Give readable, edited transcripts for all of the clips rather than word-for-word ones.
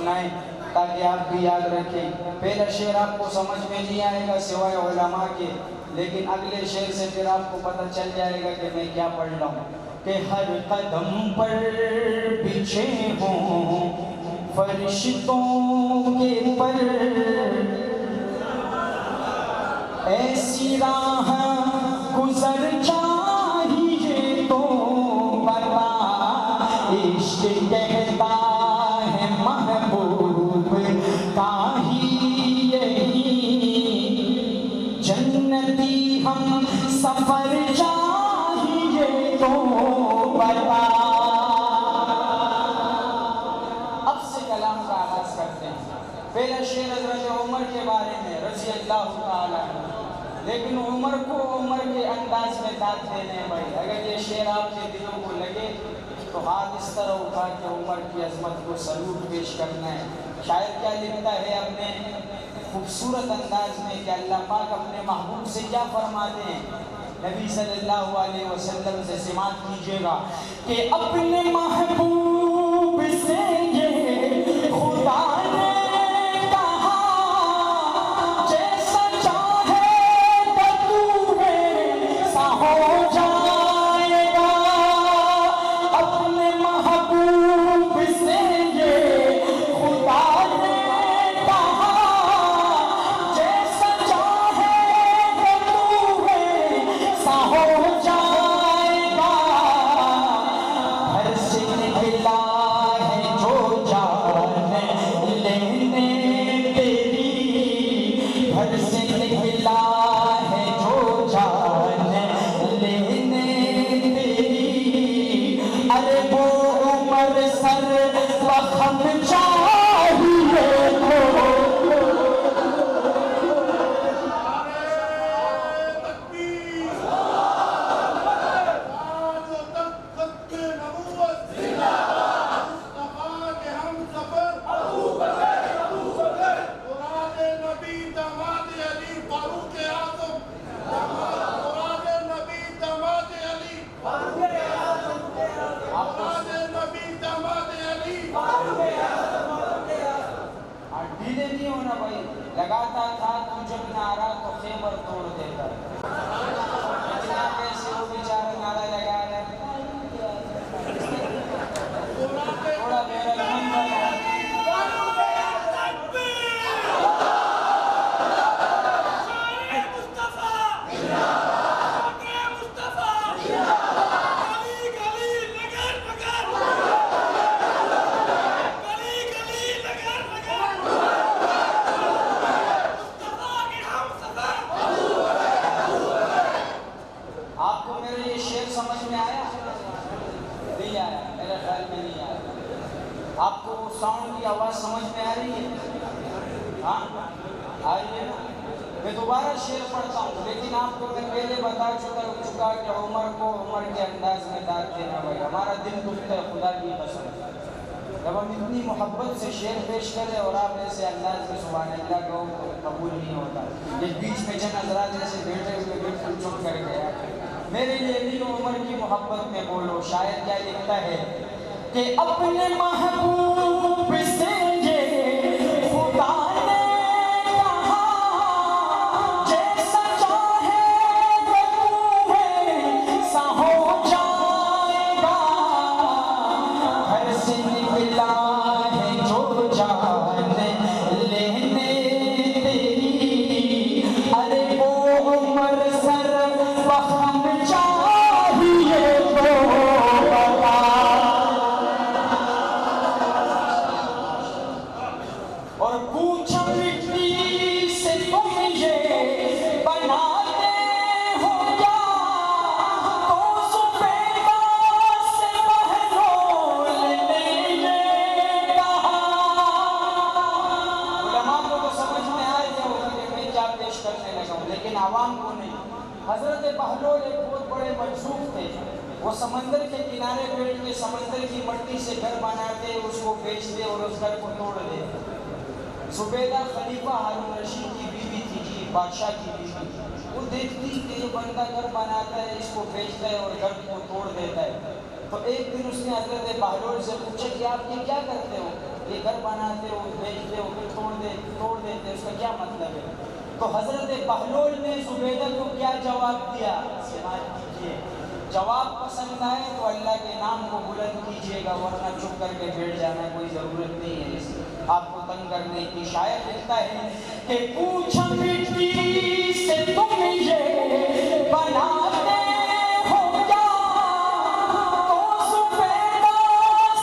سنائیں تاکہ آپ بھی یاد رکھیں. پہلا شعر آپ کو سمجھ میں نہیں آئے گا سوائے علماء کے، لیکن اگلے شعر سے پھر آپ کو پتہ چل جائے گا کہ میں کیا پڑھ رہا ہوں. کہ ہر قدم پر بچھے ہوں فرشتوں کے پر، ایسی راہ گزر چاہیے تو بتا، عشق کہتا ہے محبوب کا ہی یہی، جنتی ہم سفر چاہیے تو بتا. اب سے کلام کا آغاز کرتے ہیں. پہلا شعر حضرت عمر کے بارے میں رضی اللہ تعالیٰ عنہ، لیکن عمر کو عمر کے انداز میں داد دینے ہیں بھائی. اگر یہ شعر آپ کے دلوں کو لگے تو ہاتھ اس طرح اٹھا کے عمر کی عظمت کو سلوٹ پیش کرنا ہے. شاعر کیا لکھتا ہے اپنے خوبصورت انداز میں کہ اللہ پاک اپنے محبوب سے کیا فرماتے ہیں. نبی صلی اللہ علیہ وسلم سے سماعت کیجیے گا کہ اپنے محبوب سے یہ خدا نے لگاتا تھا تو جب نعرہ تو خیبر توڑ دیتا. اتنا کیسے وہ بیچارہ نعرہ لگا رہا ہے. تھوڑا میرا من بنا آپ کو ساؤنڈ کی آواز سمجھ میں آ رہی ہے؟ ہاں آ رہی ہے نا. میں دوبارہ شعر پڑھتا ہوں، لیکن آپ کو میں پہلے بتا چکا کہ عمر کو عمر کے انداز میں داد دینا بھائی. ہمارا دل دکھتا ہے خدا کی قسم جب ہم اتنی محبت سے شعر پیش کریں اور آپ ایسے انداز میں سبحان اللہ کہو تو قبول نہیں ہوتا. یہ بیچ میں جن حضرات ایسے بیٹھے ہوئے بالکل چپ کر گیا. میرے لیے بھی عمر کی محبت میں بولو. شاعر کیا لکھتا ہے کہ اپنے محبوب سے یہ خدا نے کہا، جیسا چاہے وہ ویسا ہو جائے گا. ہر سے نکلا ہے جو جان لینے تیری، ارے وہ عمر سر وہم چاہیے تو بتا. اور پوچھا مٹی سے تم یہ بناتے ہو کیا، تو زبیدہ سے بہلول نے یہ کہا. علماء کو تو سمجھ میں آ گیا ہوگا کہ میں کیا پیش کرنے لگا ہوں، لیکن عوام کو نہیں. حضرت بہلول ایک بہت بڑے مجذوب تھے. وہ سمندر کے کنارے بیٹھ کے سمندر کی مٹی سے گھر بناتے، اس کو بیچتے اور اس گھر کو توڑ دیتے. زبیدہ خلیفہ ہارون رشید کی بیوی تھی جی، بادشاہ کی بیوی. وہ دیکھتی کہ یہ بندہ گھر بناتا ہے، اس کو بیچتا ہے اور گھر کو توڑ دیتا ہے. تو ایک دن اس نے حضرت بہلول سے پوچھا کہ آپ یہ کیا کرتے ہو؟ یہ گھر بناتے ہو بیچتے ہو پھر توڑ دیتے اس کا کیا مطلب ہے؟ تو حضرت بہلول نے زبیدہ کو کیا جواب دیا؟ سماعت کیجئے، جواب پسند آئے تو اللہ کے نام کو بلند کیجئے گا، ورنہ چپ کر کے بیٹھ جانا، کوئی ضرورت نہیں ہے اس آپ کو تنگ کرنے کی۔ شاعر لکھتا ہے کہ پوچھا مٹی سے تم یہ بناتے ہو کیا، تو زبیدہ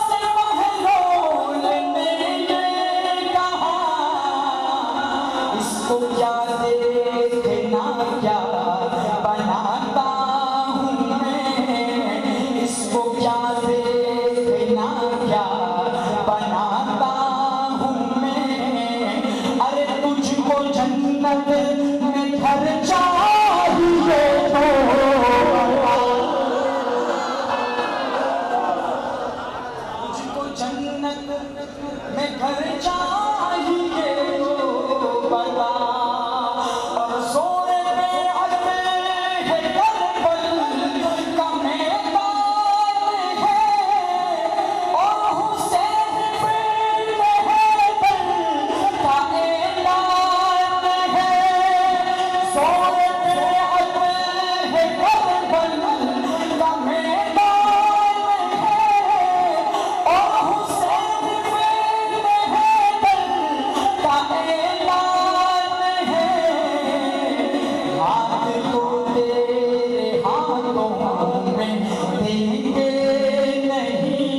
سے بہلول نے یہ کہا، اس کو کیا دیکھنا کیا بناتا ہوں میں، اس کو کیا دیکھنا کیا بناتا ہوں میں، ارے تجھ کو جنت میں گھر چاہیے تجھ کو جنت میں گھر چاہیے تو بتا، اور زور پہ عدل ہے کربل کا میدان ہے، اور حسین پہ حیدر کا اعلان ہے، زور پہ عدل ہے کربل کا میدان ہے، اور حسین پہ حیدر کا اعلان ہے، ہاتھ تو تیرے ہاتھوں میں دیں گے نہیں،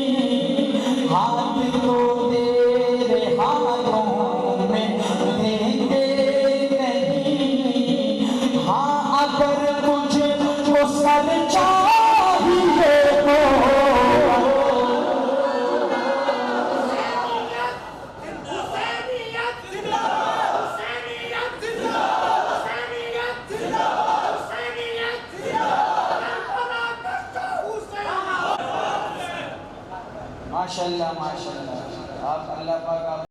ہاتھ تو تیرے ہاتھوں میں دیں گے نہیں، ہاں اگر تجھ کو سر چاہیے تو ماشاءاللہ ماشاءاللہ، آپ اللہ پاک آپ